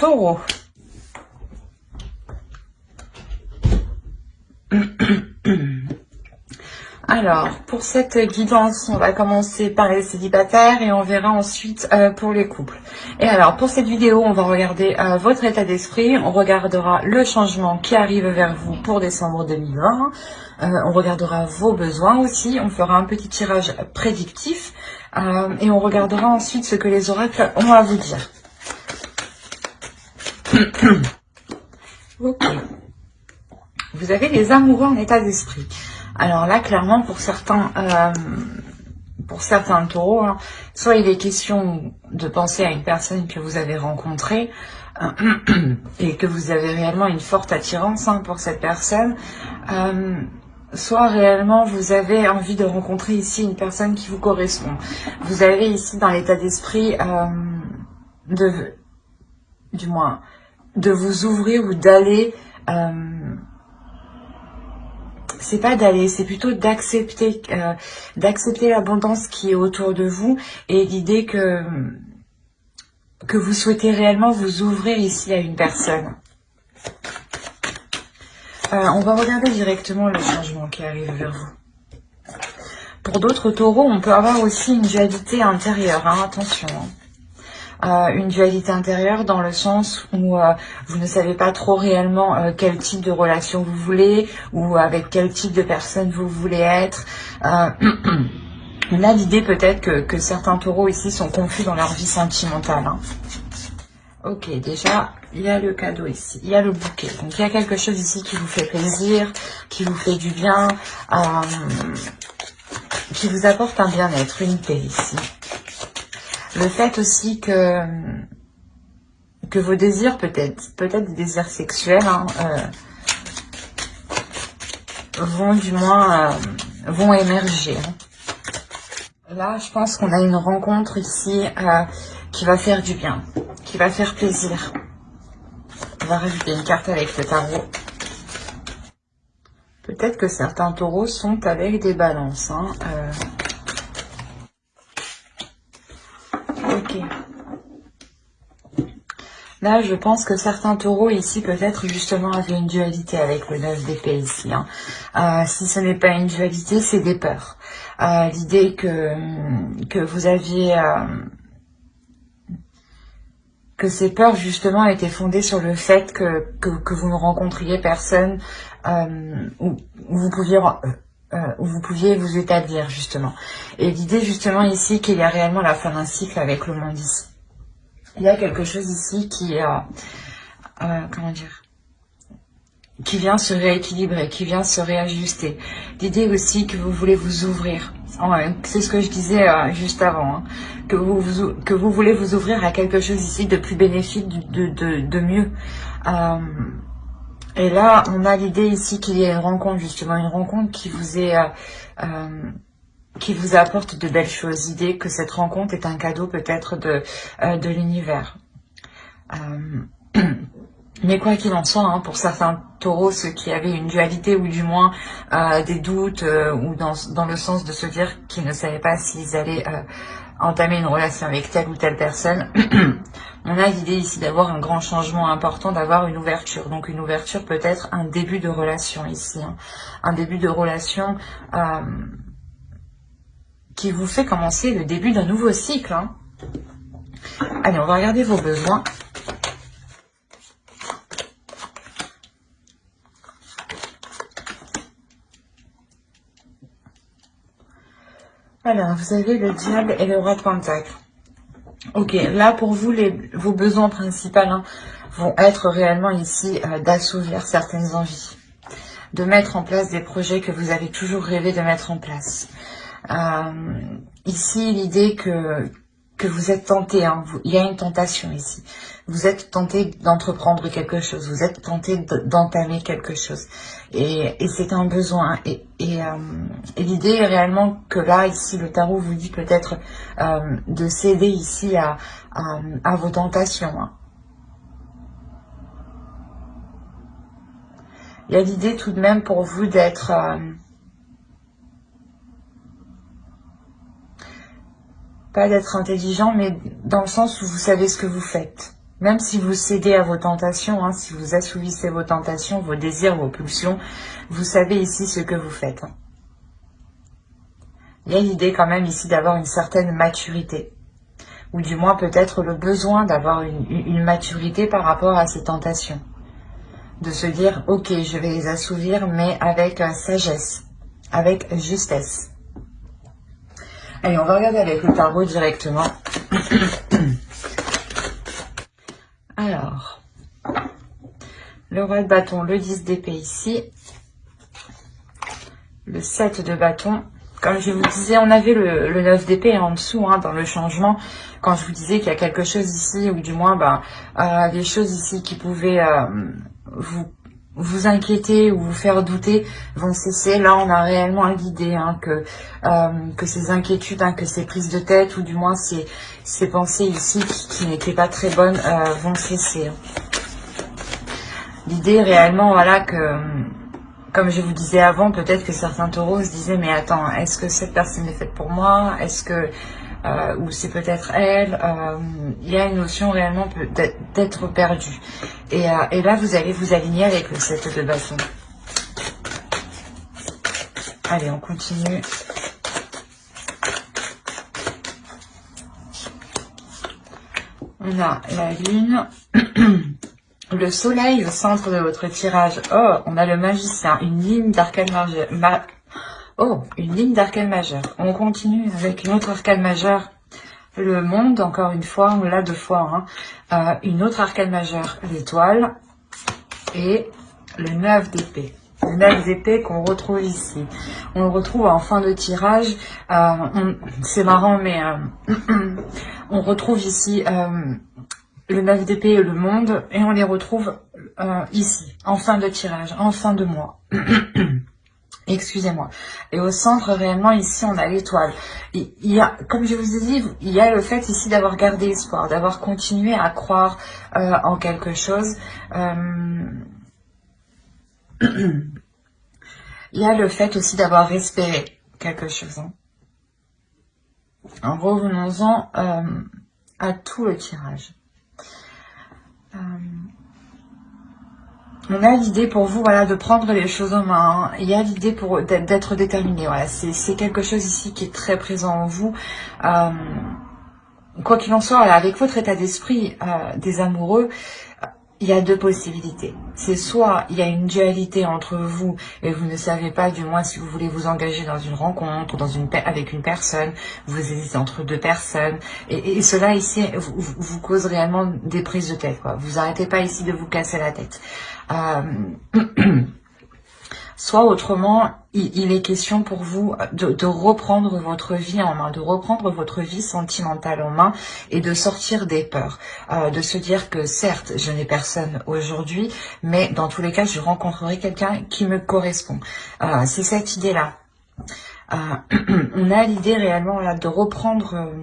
Taureau. Alors, pour cette guidance, on va commencer par les célibataires et on verra ensuite pour les couples. Et alors, pour cette vidéo, on va regarder votre état d'esprit, on regardera le changement qui arrive vers vous pour décembre 2020, on regardera vos besoins aussi, on fera un petit tirage prédictif et on regardera ensuite ce que les oracles ont à vous dire. Ok. Vous avez les amoureux en état d'esprit. Alors là, clairement, pour certains taureaux, hein, soit il est question de penser à une personne que vous avez rencontrée et que vous avez réellement une forte attirance pour cette personne, soit réellement vous avez envie de rencontrer ici une personne qui vous correspond. Vous avez ici dans l'état d'esprit de vous ouvrir ou d'aller... c'est pas d'aller, c'est plutôt d'accepter l'abondance qui est autour de vous et l'idée que vous souhaitez réellement vous ouvrir ici à une personne. On va regarder directement le changement qui arrive vers vous. Pour d'autres taureaux, on peut avoir aussi une dualité intérieure, attention. Une dualité intérieure dans le sens où vous ne savez pas trop réellement quel type de relation vous voulez ou avec quel type de personne vous voulez être. On a l'idée peut-être que certains taureaux ici sont confus dans leur vie sentimentale. Ok, déjà, il y a le cadeau ici, il y a le bouquet. Donc il y a quelque chose ici qui vous fait plaisir, qui vous fait du bien, qui vous apporte un bien-être, une paix ici. Le fait aussi que vos désirs, peut-être des désirs sexuels, vont émerger. Là, je pense qu'on a une rencontre ici qui va faire du bien, qui va faire plaisir. On va rajouter une carte avec le tarot. Peut-être que certains taureaux sont avec des balances. Ok. Là, je pense que certains taureaux ici, peut-être justement, avaient une dualité avec le 9 d'épée ici. Si ce n'est pas une dualité, c'est des peurs. L'idée que vous aviez... que ces peurs, justement, étaient fondées sur le fait que vous ne rencontriez personne où vous pouviez vous établir, justement. Et l'idée, justement, ici, qu'il y a réellement la fin d'un cycle avec le monde ici. Il y a quelque chose ici qui qui vient se rééquilibrer, qui vient se réajuster. L'idée aussi que vous voulez vous ouvrir. C'est ce que je disais juste avant, que vous voulez vous ouvrir à quelque chose ici de plus bénéfique, de mieux. Et là, on a l'idée ici qu'il y a une rencontre, justement, une rencontre qui vous est... qui vous apporte de belles choses. L'idée que cette rencontre est un cadeau peut-être de l'univers. Mais quoi qu'il en soit, pour certains taureaux, ceux qui avaient une dualité ou du moins des doutes ou dans le sens de se dire qu'ils ne savaient pas s'ils allaient entamer une relation avec telle ou telle personne, on a l'idée ici d'avoir un grand changement important, d'avoir une ouverture. Donc une ouverture peut être un début de relation ici. Un début de relation... qui vous fait commencer le début d'un nouveau cycle. Allez, on va regarder vos besoins. Alors, vous avez le diable et le roi de Pentacle. Ok, là pour vous, vos besoins principaux vont être réellement ici d'assouvir certaines envies. De mettre en place des projets que vous avez toujours rêvé de mettre en place. Ici, l'idée que vous êtes tenté, il y a une tentation ici. Vous êtes tenté d'entreprendre quelque chose, vous êtes tenté d'entamer quelque chose. Et c'est un besoin. Et l'idée est réellement que là, ici, le tarot vous dit peut-être de céder ici à vos tentations. Il y a l'idée tout de même pour vous d'être... pas d'être intelligent, mais dans le sens où vous savez ce que vous faites. Même si vous cédez à vos tentations, hein, si vous assouvissez vos tentations, vos désirs, vos pulsions, vous savez ici ce que vous faites. Il y a l'idée quand même ici d'avoir une certaine maturité. Ou du moins peut-être le besoin d'avoir une maturité par rapport à ces tentations. De se dire, ok, je vais les assouvir, mais avec sagesse, avec justesse. Allez, on va regarder avec le tarot directement. Alors, le roi de bâton, le 10 d'épée ici, le 7 de bâton. Comme je vous disais, on avait le 9 d'épée en dessous, hein, dans le changement, quand je vous disais qu'il y a quelque chose ici, ou du moins des choses ici qui pouvaient vous inquiéter ou vous faire douter vont cesser. Là, on a réellement l'idée hein, que ces inquiétudes, hein, que ces prises de tête, ou du moins ces pensées ici qui n'étaient pas très bonnes, vont cesser. L'idée réellement, voilà, que, comme je vous disais avant, peut-être que certains taureaux se disaient, mais attends, est-ce que cette personne est faite pour moi? Est-ce que... ou c'est peut-être elle, il y a une notion réellement d'être perdu. Et là, vous allez vous aligner avec le 7 de bâton. Allez, on continue. On a la lune, le soleil au centre de votre tirage. Oh, on a le magicien, une ligne d'arcane majeur. Oh, une ligne d'arcane majeur. On continue avec une autre arcane majeure. Le monde, encore une fois, on l'a deux fois. Hein. Une autre arcane majeure, l'étoile. Et le 9 d'épée. Le 9 d'épée qu'on retrouve ici. On le retrouve en fin de tirage. C'est marrant, mais on retrouve ici le 9 d'épée et le monde. Et on les retrouve ici, en fin de tirage, en fin de mois. Excusez-moi. Et au centre, réellement, ici, on a l'étoile. Il y a, comme je vous ai dit, il y a le fait ici d'avoir gardé espoir, d'avoir continué à croire en quelque chose. Il y a le fait aussi d'avoir espéré quelque chose. Hein. En revenons-en à tout le tirage. On a l'idée pour vous, voilà, de prendre les choses en main. Il y a l'idée pour d'être déterminé. Voilà, c'est quelque chose ici qui est très présent en vous. Quoi qu'il en soit, voilà, avec votre état d'esprit des amoureux, il y a deux possibilités. C'est soit il y a une dualité entre vous et vous ne savez pas du moins si vous voulez vous engager dans une rencontre, avec une personne, vous hésitez entre deux personnes, et cela ici vous cause réellement des prises de tête. Quoi. Vous n'arrêtez pas ici de vous casser la tête. Soit autrement, il est question pour vous de reprendre votre vie en main, de reprendre votre vie sentimentale en main et de sortir des peurs. De se dire que certes, je n'ai personne aujourd'hui, mais dans tous les cas, je rencontrerai quelqu'un qui me correspond. C'est cette idée-là. On a l'idée réellement là de reprendre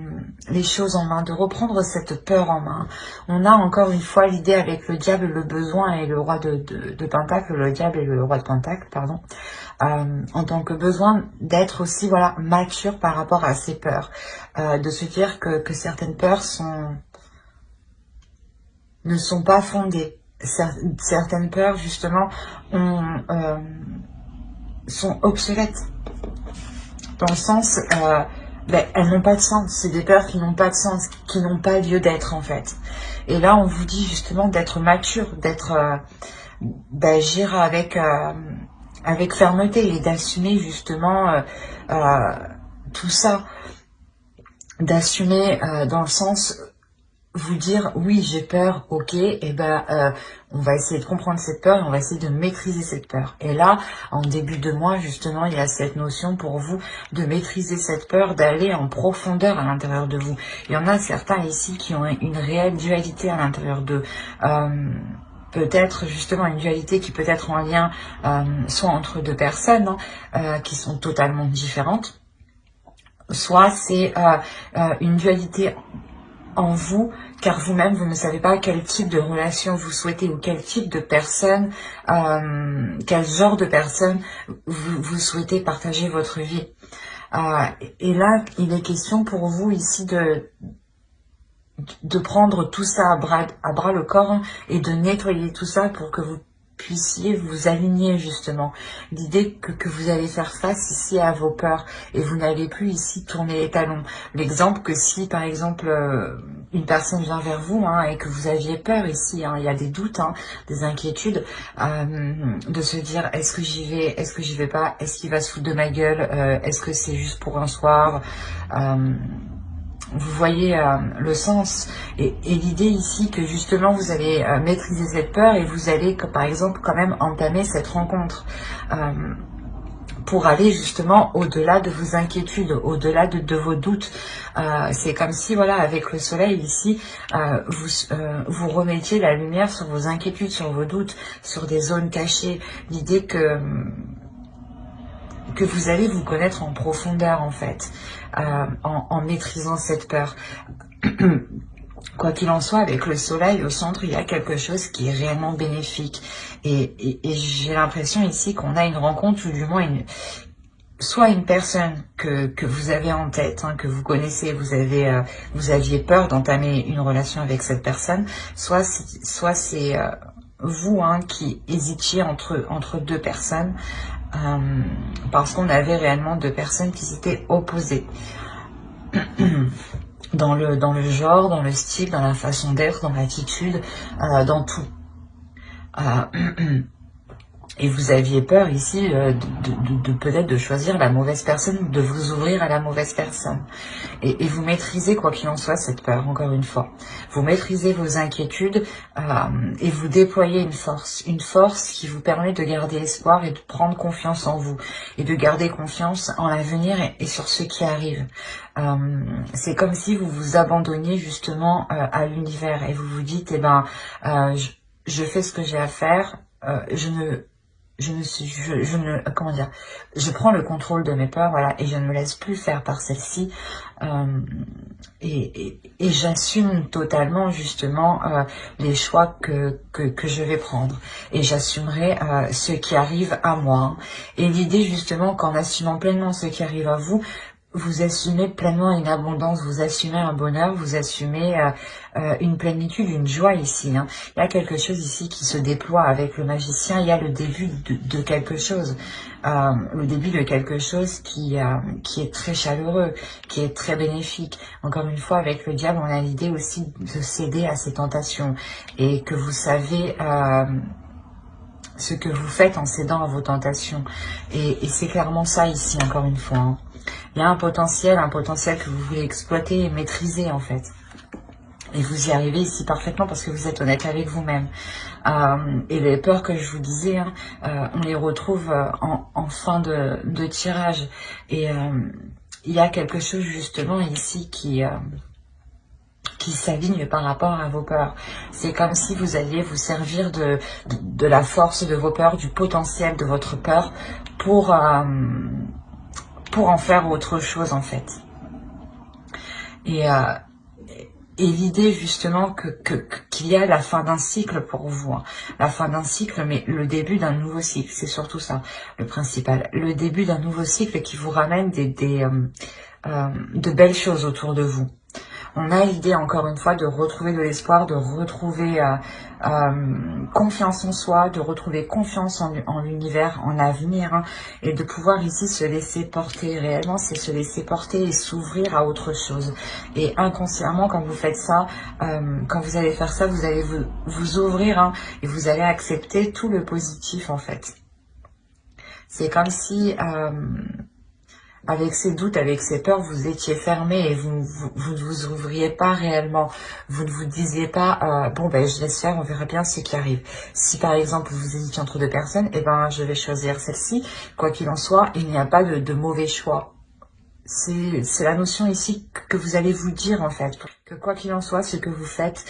les choses en main, de reprendre cette peur en main. On a encore une fois l'idée avec le diable, le besoin et le roi de Pentacle, le diable et le roi de Pentacle, pardon, en tant que besoin d'être aussi voilà mature par rapport à ces peurs, de se dire que certaines peurs ne sont pas fondées. Certaines peurs justement sont obsolètes. Dans le sens, elles n'ont pas de sens. C'est des peurs qui n'ont pas de sens, qui n'ont pas lieu d'être en fait. Et là, on vous dit justement d'être mature, d'agir avec fermeté et d'assumer justement tout ça. D'assumer dans le sens, vous dire oui j'ai peur, ok, et on va essayer de comprendre cette peur et on va essayer de maîtriser cette peur. Et là, en début de mois, justement, il y a cette notion pour vous de maîtriser cette peur, d'aller en profondeur à l'intérieur de vous. Il y en a certains ici qui ont une réelle dualité à l'intérieur d'eux. Peut-être justement une dualité qui peut être en lien soit entre deux personnes qui sont totalement différentes, soit c'est une dualité en vous, car vous-même, vous ne savez pas quel type de relation vous souhaitez ou quel type de personne, quel genre de personne vous souhaitez partager votre vie. Et là, il est question pour vous ici prendre tout ça à bras le corps, hein, et de nettoyer tout ça pour que vous puissiez vous aligner justement. L'idée que vous allez faire face ici à vos peurs et vous n'allez plus ici tourner les talons. L'exemple que si par exemple une personne vient vers vous, hein, et que vous aviez peur ici, hein, il y a des doutes, hein, des inquiétudes, de se dire est-ce que j'y vais, est-ce que j'y vais pas, est-ce qu'il va se foutre de ma gueule, est-ce que c'est juste pour un soir, vous voyez le sens et l'idée ici que justement vous allez maîtriser cette peur et vous allez par exemple quand même entamer cette rencontre pour aller justement au-delà de vos inquiétudes, au-delà de vos doutes. C'est comme si voilà, avec le soleil ici, vous remettiez la lumière sur vos inquiétudes, sur vos doutes, sur des zones cachées. L'idée que vous allez vous connaître en profondeur en fait, en maîtrisant cette peur. Quoi qu'il en soit, avec le soleil au centre, il y a quelque chose qui est réellement bénéfique. Et j'ai l'impression ici qu'on a une rencontre, ou du moins soit une personne que vous avez en tête, hein, que vous connaissez, vous aviez peur d'entamer une relation avec cette personne, soit c'est vous, hein, qui hésitiez entre deux personnes, parce qu'on avait réellement deux personnes qui s'étaient opposées dans le genre, dans le style, dans la façon d'être, dans l'attitude, dans tout. Et vous aviez peur ici de peut-être de choisir la mauvaise personne, de vous ouvrir à la mauvaise personne. Et vous maîtrisez, quoi qu'il en soit, cette peur, encore une fois. Vous maîtrisez vos inquiétudes et vous déployez une force qui vous permet de garder espoir et de prendre confiance en vous. Et de garder confiance en l'avenir et sur ce qui arrive. C'est comme si vous vous abandonniez justement à l'univers et vous vous dites, eh ben, je fais ce que j'ai à faire, je prends le contrôle de mes peurs, voilà, et je ne me laisse plus faire par celle-ci, et j'assume totalement justement les choix que je vais prendre, et j'assumerai ce qui arrive à moi. Et l'idée justement qu'en assumant pleinement ce qui arrive à vous, vous assumez pleinement une abondance, vous assumez un bonheur, vous assumez une plénitude, une joie ici. Hein. Il y a quelque chose ici qui se déploie avec le magicien, il y a le début de quelque chose. Le début de quelque chose qui est très chaleureux, qui est très bénéfique. Encore une fois, avec le diable, on a l'idée aussi de céder à ses tentations et que vous savez ce que vous faites en cédant à vos tentations. Et c'est clairement ça ici, encore une fois. Hein. Il y a un potentiel que vous voulez exploiter et maîtriser en fait. Et vous y arrivez ici parfaitement parce que vous êtes honnête avec vous-même. Et les peurs que je vous disais, hein, on les retrouve en fin de tirage. Et il y a quelque chose justement ici qui s'aligne par rapport à vos peurs. C'est comme si vous alliez vous servir de la force de vos peurs, du potentiel de votre peur pour en faire autre chose en fait. Et l'idée justement qu'il y a la fin d'un cycle pour vous, hein. La fin d'un cycle, mais le début d'un nouveau cycle, c'est surtout ça le principal. Le début d'un nouveau cycle qui vous ramène de belles choses autour de vous. On a l'idée, encore une fois, de retrouver de l'espoir, de retrouver confiance en soi, de retrouver confiance en l'univers, en l'avenir, hein, et de pouvoir ici se laisser porter. Réellement, c'est se laisser porter et s'ouvrir à autre chose. Et inconsciemment, quand vous faites ça, quand vous allez faire ça, vous allez vous ouvrir, hein, et vous allez accepter tout le positif, en fait. C'est comme si... avec ces doutes, avec ces peurs, vous étiez fermé et vous ne vous ouvriez pas réellement. Vous ne vous disiez pas, bon ben je laisse faire, on verra bien ce qui arrive. Si par exemple vous hésitiez entre deux personnes, eh ben je vais choisir celle-ci. Quoi qu'il en soit, il n'y a pas de mauvais choix. C'est la notion ici que vous allez vous dire en fait. Que quoi qu'il en soit, ce que vous faites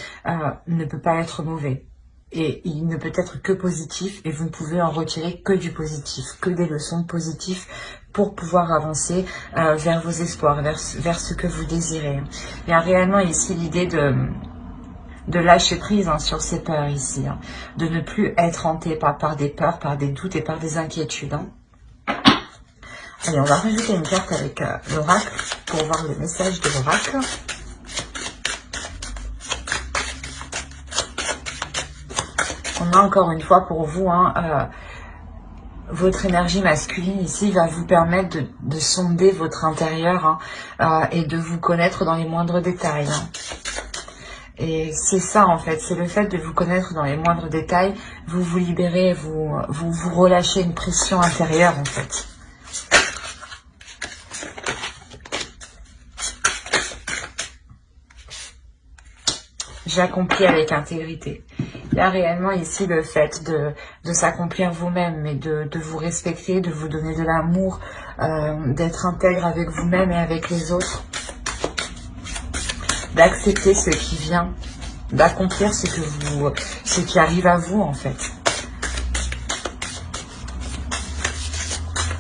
ne peut pas être mauvais. Et il ne peut être que positif et vous ne pouvez en retirer que du positif, que des leçons positives pour pouvoir avancer vers vos espoirs, vers ce que vous désirez. Il y a réellement ici l'idée de lâcher prise, hein, sur ces peurs ici, hein, de ne plus être hanté par des peurs, par des doutes et par des inquiétudes. Hein. Allez, on va rajouter une carte avec l'oracle pour voir le message de l'oracle. On a encore une fois pour vous, votre énergie masculine ici va vous permettre de sonder votre intérieur et de vous connaître dans les moindres détails. Et c'est ça en fait, c'est le fait de vous connaître dans les moindres détails, vous vous libérez, vous relâchez une pression intérieure en fait. J'accomplis avec intégrité. Il y a réellement ici le fait de s'accomplir vous-même, mais de vous respecter, de vous donner de l'amour, d'être intègre avec vous-même et avec les autres, d'accepter ce qui vient, d'accomplir ce qui arrive à vous en fait.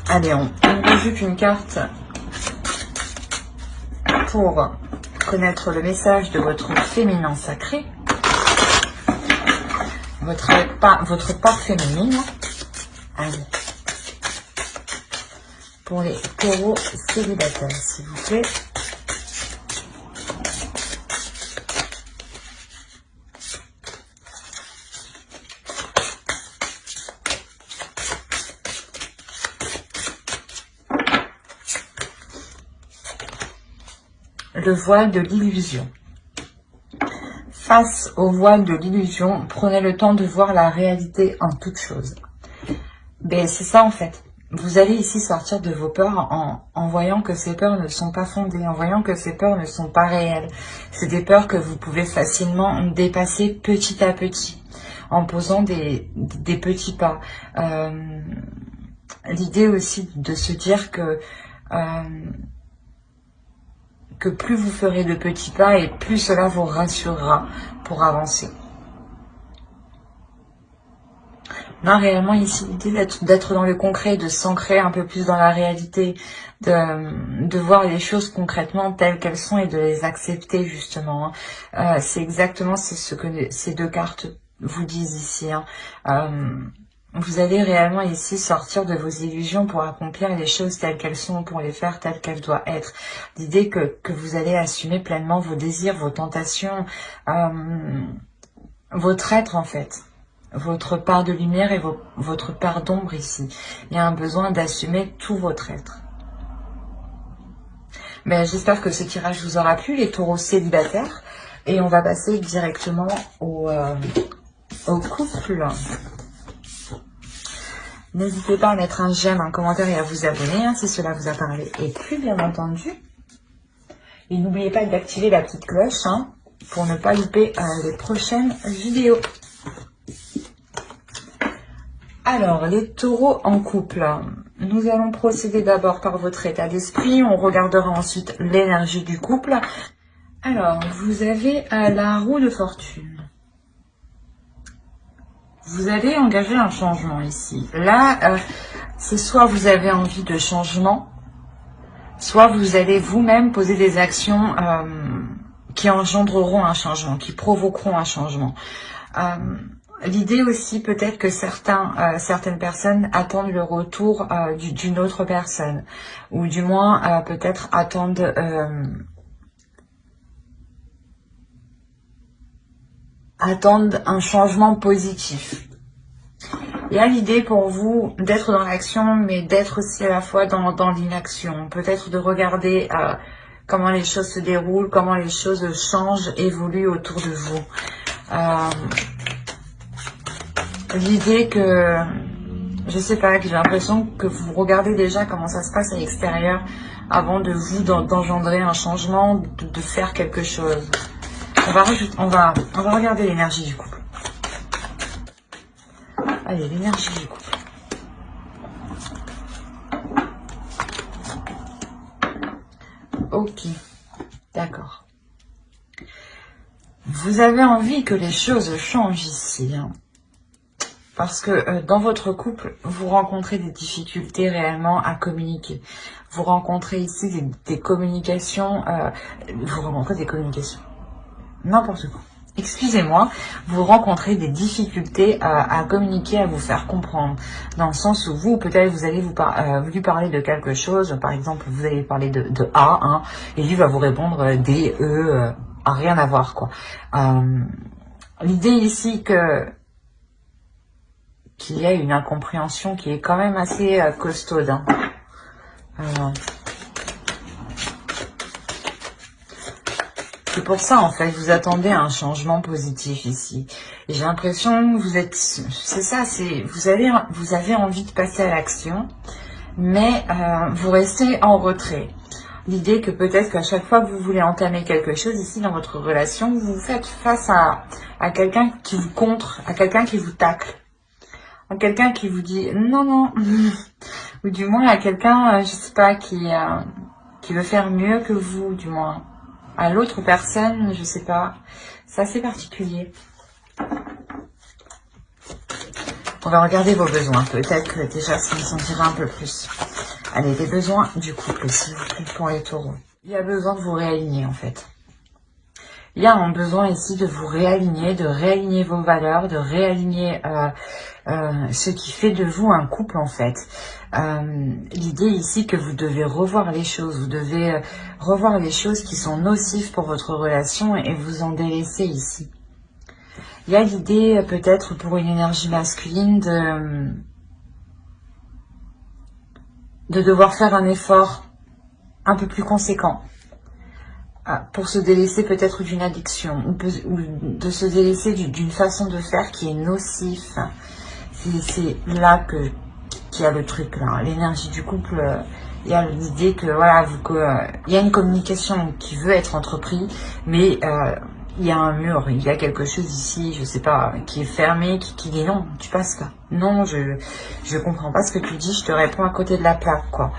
Allez, on rajoute une carte pour connaître le message de votre féminin sacré. Votre part féminine. Allez. Pour les taureaux célibataires, s'il vous plaît. Le voile de l'illusion. Face au voile de l'illusion, prenez le temps de voir la réalité en toute chose. Ben, c'est ça en fait. Vous allez ici sortir de vos peurs en voyant que ces peurs ne sont pas fondées, en voyant que ces peurs ne sont pas réelles. C'est des peurs que vous pouvez facilement dépasser petit à petit, en posant des petits pas. L'idée aussi de se dire que plus vous ferez de petits pas et plus cela vous rassurera pour avancer. On a réellement ici l'idée d'être dans le concret, de s'ancrer un peu plus dans la réalité, de voir les choses concrètement telles qu'elles sont et de les accepter justement. C'est exactement ce que ces deux cartes vous disent ici. Vous allez réellement ici sortir de vos illusions pour accomplir les choses telles qu'elles sont, pour les faire telles qu'elles doivent être. L'idée que vous allez assumer pleinement vos désirs, vos tentations, votre être en fait. Votre part de lumière et votre part d'ombre ici. Il y a un besoin d'assumer tout votre être. Mais j'espère que ce tirage vous aura plu, les taureaux célibataires. Et on va passer directement au couple. N'hésitez pas à mettre un j'aime, un commentaire et à vous abonner si cela vous a parlé et plu, bien entendu. Et n'oubliez pas d'activer la petite cloche pour ne pas louper les prochaines vidéos. Alors, les taureaux en couple. Nous allons procéder d'abord par votre état d'esprit. On regardera ensuite l'énergie du couple. Alors, vous avez la roue de fortune. Vous allez engager un changement ici. Là, c'est soit vous avez envie de changement, soit vous allez vous-même poser des actions qui engendreront un changement, qui provoqueront un changement. L'idée aussi peut-être que certaines personnes attendent le retour d'une autre personne, ou du moins peut-être attendent un changement positif. Il y a l'idée pour vous d'être dans l'action, mais d'être aussi à la fois dans l'inaction. Peut-être de regarder comment les choses se déroulent, comment les choses changent, évoluent autour de vous. L'idée que, je sais pas, que j'ai l'impression que vous regardez déjà comment ça se passe à l'extérieur avant de vous d'engendrer un changement, de faire quelque chose. On va regarder l'énergie du couple. Allez, l'énergie du couple. Ok, d'accord. Vous avez envie que les choses changent ici, parce que dans votre couple, vous rencontrez des difficultés réellement à communiquer. Vous rencontrez ici des communications, n'importe quoi. Excusez-moi, vous rencontrez des difficultés à communiquer, à vous faire comprendre. Dans le sens où vous, peut-être, vous allez lui parler de quelque chose. Par exemple, vous allez parler de A, et lui va vous répondre D, E, à rien à voir, quoi. L'idée ici que qu'il y a une incompréhension qui est quand même assez costaude. Hein. C'est pour ça, en fait, vous attendez un changement positif ici. Et j'ai l'impression que vous êtes... C'est ça, vous avez envie de passer à l'action, mais vous restez en retrait. L'idée que peut-être qu'à chaque fois que vous voulez entamer quelque chose ici dans votre relation, vous faites face à quelqu'un qui vous contre, à quelqu'un qui vous tacle, à quelqu'un qui vous dit non, non, ou du moins à quelqu'un, je sais pas, qui veut faire mieux que vous, du moins. À l'autre personne, je sais pas. C'est assez particulier. On va regarder vos besoins. Peut-être que déjà, ça me sentira un peu plus. Allez, les besoins du couple, s'il vous plaît, pour les taureaux. Il y a besoin de vous réaligner, en fait. Il y a un besoin ici de vous réaligner, de réaligner vos valeurs, de réaligner ce qui fait de vous un couple, en fait. L'idée ici que vous devez revoir les choses, vous devez revoir les choses qui sont nocives pour votre relation et vous en délaisser ici. Il y a l'idée peut-être pour une énergie masculine de devoir faire un effort un peu plus conséquent pour se délaisser peut-être d'une addiction ou de se délaisser d'une façon de faire qui est nocif. C'est là qu'il y a le truc, là. L'énergie du couple, il y a l'idée que voilà, il y a une communication qui veut être entreprise, mais il y a un mur, il y a quelque chose ici, je sais pas, qui est fermé, qui dit non, tu passes pas. Non, je comprends pas ce que tu dis, je te réponds à côté de la plaque, quoi.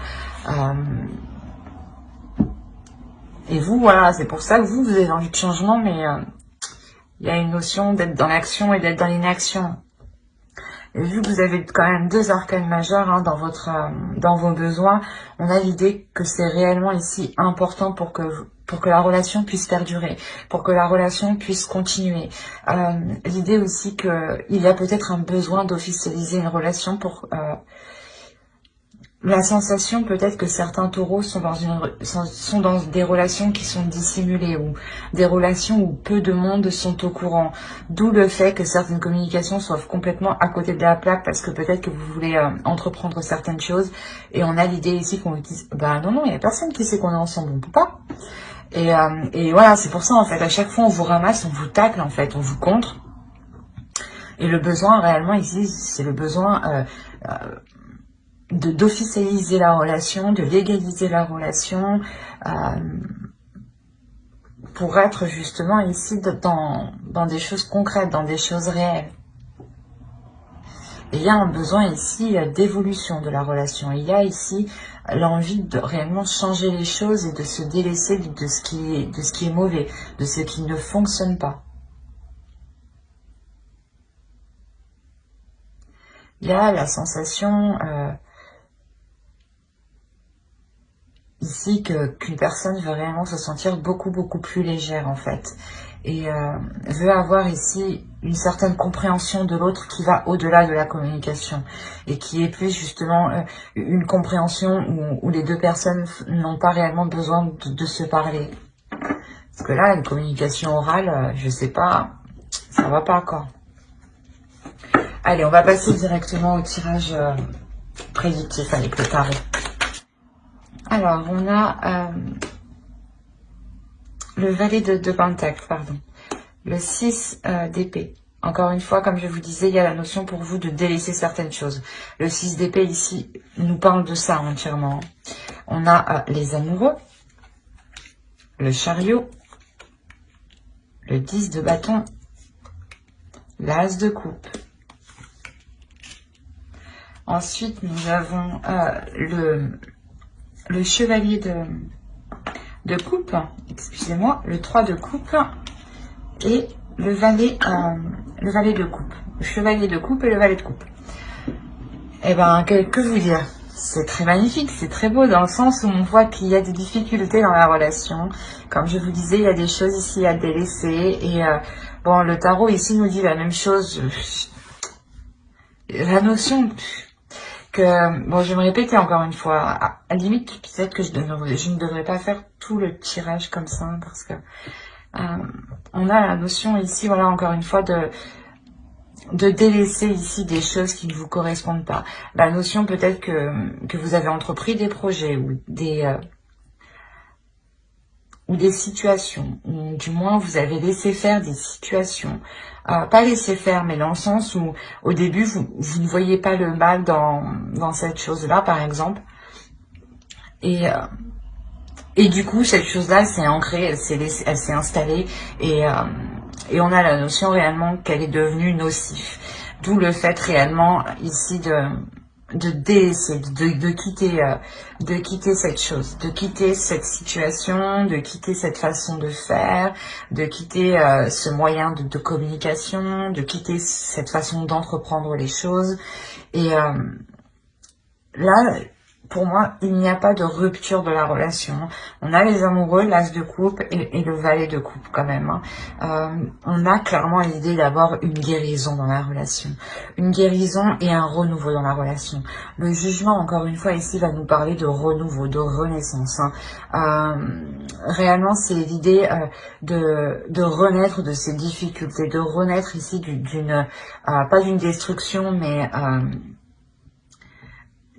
Et vous, voilà, c'est pour ça que vous avez envie de changement, mais il y a une notion d'être dans l'action et d'être dans l'inaction. Et vu que vous avez quand même deux arcanes majeurs hein, dans vos besoins, on a l'idée que c'est réellement ici important pour que la relation puisse perdurer, pour que la relation puisse continuer. L'idée aussi qu'il y a peut-être un besoin d'officialiser une relation pour... la sensation peut-être que certains taureaux sont dans des relations qui sont dissimulées ou des relations où peu de monde sont au courant. D'où le fait que certaines communications soient complètement à côté de la plaque parce que peut-être que vous voulez entreprendre certaines choses et on a l'idée ici qu'on vous dise bah non, il n'y a personne qui sait qu'on est ensemble, on peut pas. Et voilà, c'est pour ça en fait, à chaque fois on vous ramasse, on vous tacle en fait, on vous contre. Et le besoin réellement ici, c'est le besoin... d'officialiser la relation, de légaliser la relation, pour être justement ici dans des choses concrètes, dans des choses réelles. Et il y a un besoin ici d'évolution de la relation. Il y a ici l'envie de réellement changer les choses et de se délaisser de ce qui est mauvais, de ce qui ne fonctionne pas. Il y a la sensation... ici qu'une personne veut réellement se sentir beaucoup plus légère en fait et veut avoir ici une certaine compréhension de l'autre qui va au-delà de la communication et qui est plus justement une compréhension où les deux personnes n'ont pas réellement besoin de se parler. Parce que là, une communication orale, je sais pas, ça va pas encore. Allez, on va passer directement au tirage prédictif avec le tarot. Alors, on a le valet de Pentacle, pardon. Le 6 d'épée. Encore une fois, comme je vous disais, il y a la notion pour vous de délaisser certaines choses. Le 6 d'épée, ici, nous parle de ça entièrement. On a les amoureux, le chariot, le 10 de bâton, l'as de coupe. Ensuite, nous avons le chevalier de coupe, excusez-moi, le 3 de coupe et le valet de coupe. Le chevalier de coupe et le valet de coupe. Eh ben, que vous dire? C'est très magnifique, c'est très beau dans le sens où on voit qu'il y a des difficultés dans la relation. Comme je vous disais, il y a des choses ici à délaisser. Et bon, le tarot ici nous dit la même chose. La notion... bon, je vais me répéter encore une fois, à la limite, peut-être que je ne devrais pas faire tout le tirage comme ça, parce que on a la notion ici, voilà, encore une fois, de délaisser ici des choses qui ne vous correspondent pas. La notion peut-être que vous avez entrepris des projets ou des situations, ou du moins vous avez laissé faire des situations. Pas laisser faire, mais dans le sens où au début vous ne voyez pas le mal dans cette chose-là, par exemple. Et du coup, cette chose-là s'est ancrée, elle s'est installée et on a la notion réellement qu'elle est devenue nocive. D'où le fait réellement ici de délaisser, de quitter cette chose, de quitter cette situation, de quitter cette façon de faire, de quitter ce moyen de communication, de quitter cette façon d'entreprendre les choses. Et là, pour moi, il n'y a pas de rupture de la relation. On a les amoureux, l'as de coupe et le valet de coupe quand même. On a clairement l'idée d'avoir une guérison dans la relation. Une guérison et un renouveau dans la relation. Le jugement, encore une fois, ici, va nous parler de renouveau, de renaissance. Réellement, c'est l'idée de renaître de ces difficultés, de renaître ici pas d'une destruction, mais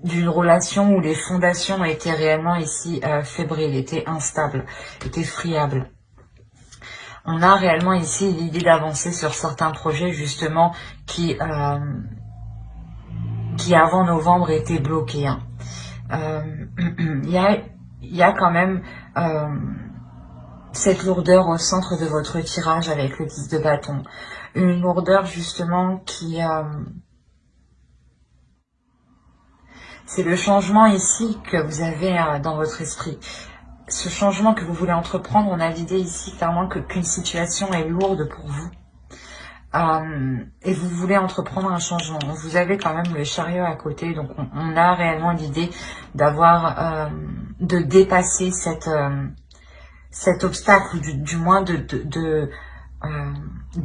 d'une relation où les fondations étaient réellement ici fébriles, étaient instables, étaient friables. On a réellement ici l'idée d'avancer sur certains projets justement qui avant novembre étaient bloqués. Il y a quand même cette lourdeur au centre de votre tirage avec le 10 de bâton. Une lourdeur justement qui... c'est le changement ici que vous avez dans votre esprit. Ce changement que vous voulez entreprendre, on a l'idée ici clairement qu'une situation est lourde pour vous. Et vous voulez entreprendre un changement. Vous avez quand même le chariot à côté, donc on a réellement l'idée d'avoir, de dépasser cet obstacle, ou du moins de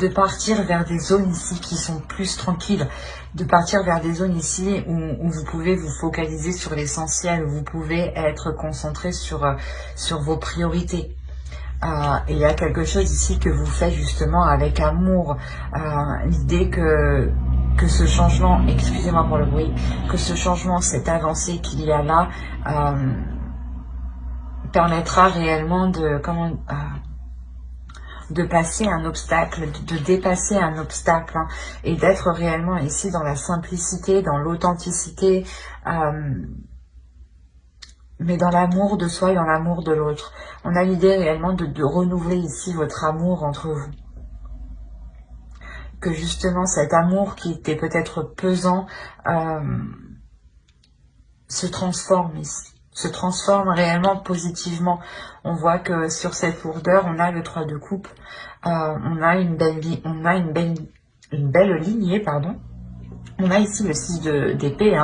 partir vers des zones ici qui sont plus tranquilles, de partir vers des zones ici où vous pouvez vous focaliser sur l'essentiel, où vous pouvez être concentré sur vos priorités. Et il y a quelque chose ici que vous faites justement avec amour, l'idée que ce changement, excusez-moi pour le bruit, que ce changement, cette avancée qu'il y a là, permettra réellement de passer un obstacle, de dépasser un obstacle, et d'être réellement ici dans la simplicité, dans l'authenticité, mais dans l'amour de soi et dans l'amour de l'autre. On a l'idée réellement de renouveler ici votre amour entre vous. Que justement cet amour qui était peut-être pesant se transforme ici. Se transforme réellement positivement. On voit que sur cette lourdeur, on a le 3 de coupe, on a une belle lignée, pardon. On a ici le 6 d'épée,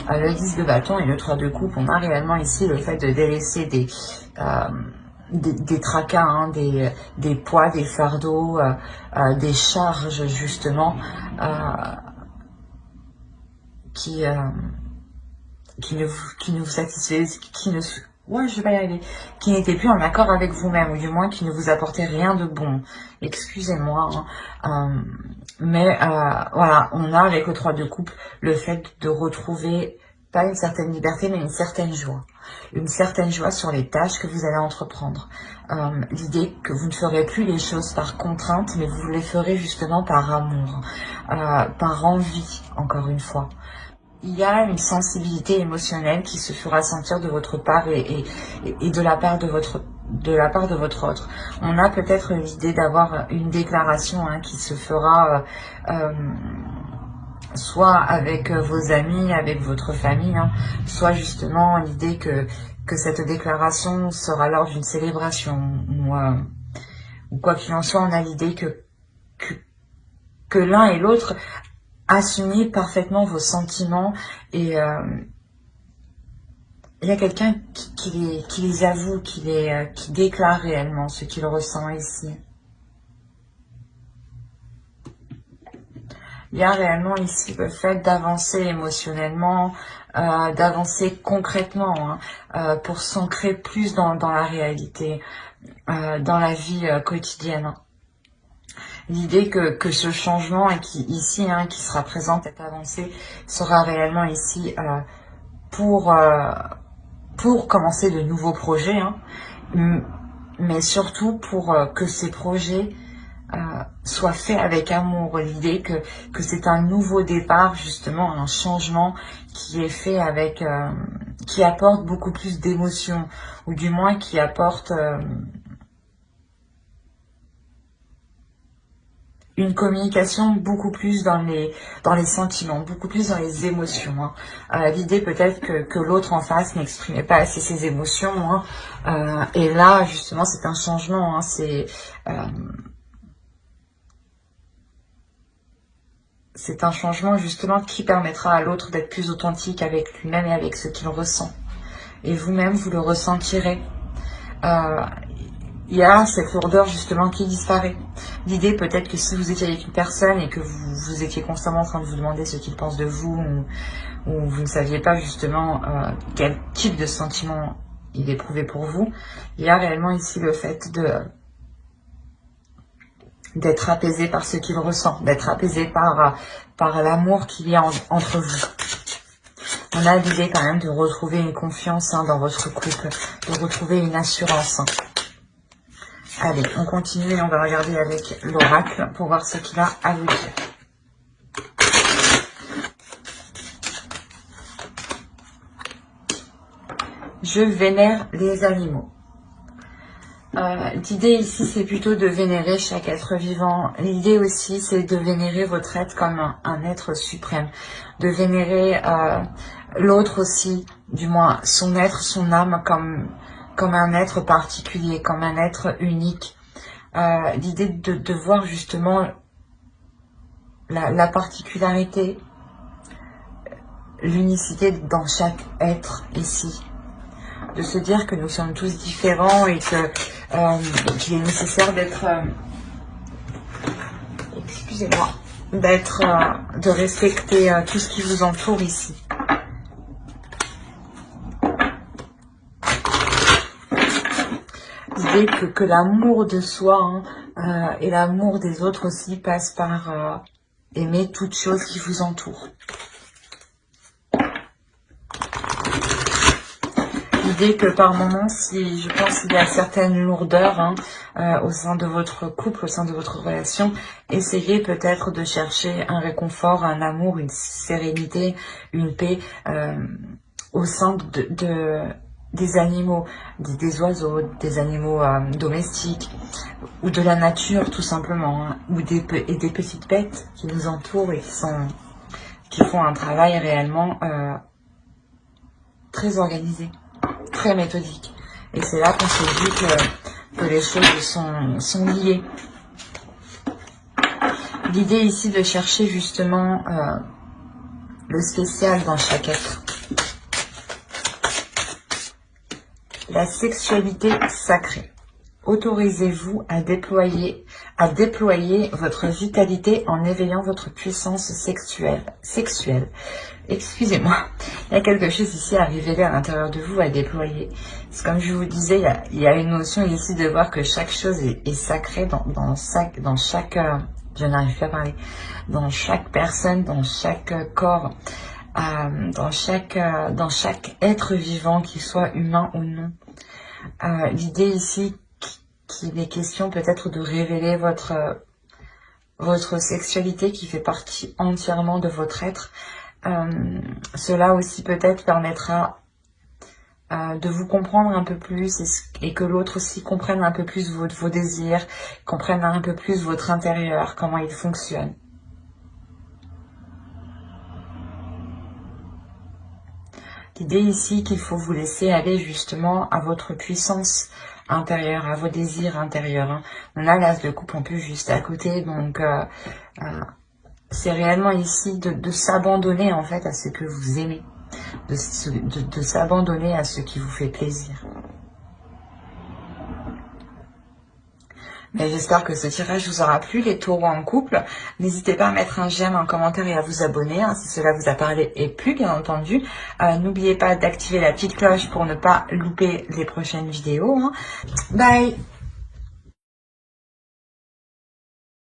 le 10 de bâton et le 3 de coupe. On a réellement ici le fait de délaisser des tracas, des poids, des fardeaux, des charges justement qui ne vous satisfait, qui n'était plus en accord avec vous-même, ou du moins qui ne vous apportait rien de bon. Excusez-moi, mais voilà, on a avec le 3 de coupe le fait de retrouver pas une certaine liberté, mais une certaine joie. Une certaine joie sur les tâches que vous allez entreprendre. L'idée que vous ne ferez plus les choses par contrainte, mais vous les ferez justement par amour, par envie, encore une fois. Il y a une sensibilité émotionnelle qui se fera sentir de votre part et de la part de votre autre. On a peut-être l'idée d'avoir une déclaration qui se fera soit avec vos amis, avec votre famille, soit justement l'idée que cette déclaration sera lors d'une célébration ou quoi qu'il en soit. On a l'idée que l'un et l'autre assumez parfaitement vos sentiments et il y a quelqu'un qui les avoue, qui déclare réellement ce qu'il ressent ici. Il y a réellement ici le fait d'avancer émotionnellement, d'avancer concrètement, pour s'ancrer plus dans la réalité, dans la vie quotidienne. L'idée que ce changement et qui ici, qui sera présent, cette avancée, sera réellement ici pour commencer de nouveaux projets, mais surtout pour que ces projets soient faits avec amour. L'idée que c'est un nouveau départ, justement, un changement qui est fait avec, qui apporte beaucoup plus d'émotions, ou du moins qui apporte une communication beaucoup plus dans les sentiments, beaucoup plus dans les émotions. L'idée peut-être que l'autre en face n'exprimait pas assez ses émotions. Et là, justement, c'est un changement. C'est un changement, justement, qui permettra à l'autre d'être plus authentique avec lui-même et avec ce qu'il ressent. Et vous-même, vous le ressentirez. Il y a cette lourdeur justement qui disparaît. L'idée peut-être que si vous étiez avec une personne et que vous étiez constamment en train de vous demander ce qu'il pense de vous, ou vous ne saviez pas justement quel type de sentiment il éprouvait pour vous, il y a réellement ici le fait d'être apaisé par ce qu'il ressent, d'être apaisé par l'amour qu'il y a entre vous. On a l'idée quand même de retrouver une confiance dans votre couple, de retrouver une assurance. Allez, on continue et on va regarder avec l'oracle pour voir ce qu'il a à vous dire. Je vénère les animaux. L'idée ici, c'est plutôt de vénérer chaque être vivant. L'idée aussi, c'est de vénérer votre être comme un être suprême. De vénérer l'autre aussi, du moins son être, son âme, comme un être particulier, comme un être unique. L'idée de voir justement la particularité, l'unicité dans chaque être ici. De se dire que nous sommes tous différents et qu'il est nécessaire d'être, excusez-moi, de respecter tout ce qui vous entoure ici. L'idée que l'amour de soi et l'amour des autres aussi passe par aimer toute chose qui vous entoure. L'idée que par moments, je pense qu'il y a certaines lourdeurs au sein de votre couple, au sein de votre relation, essayez peut-être de chercher un réconfort, un amour, une sérénité, une paix au sein des animaux, des oiseaux, des animaux domestiques, ou de la nature tout simplement, ou des petites bêtes qui nous entourent et qui font un travail réellement très organisé, très méthodique. Et c'est là qu'on se dit que les choses sont liées. L'idée ici de chercher justement le spécial dans chaque être. La sexualité sacrée. Autorisez-vous à déployer votre vitalité en éveillant votre puissance sexuelle. Excusez-moi, il y a quelque chose ici à révéler à l'intérieur de vous, à déployer. C'est comme je vous disais, il y a une notion ici de voir que chaque chose est sacrée dans chaque je n'arrive pas à parler, dans chaque personne, dans chaque corps, dans chaque être vivant, qu'il soit humain ou non. L'idée ici qu'il est question peut-être de révéler votre sexualité qui fait partie entièrement de votre être. Cela aussi peut-être permettra de vous comprendre un peu plus et que l'autre aussi comprenne un peu plus vos désirs, comprenne un peu plus votre intérieur, comment il fonctionne. L'idée ici qu'il faut vous laisser aller justement à votre puissance intérieure, à vos désirs intérieurs. On a l'as de coupe un peu juste à côté, donc c'est réellement ici de s'abandonner en fait à ce que vous aimez, de s'abandonner à ce qui vous fait plaisir. Mais j'espère que ce tirage vous aura plu, les taureaux en couple. N'hésitez pas à mettre un j'aime, un commentaire et à vous abonner si cela vous a parlé et plu, bien entendu. N'oubliez pas d'activer la petite cloche pour ne pas louper les prochaines vidéos. Bye!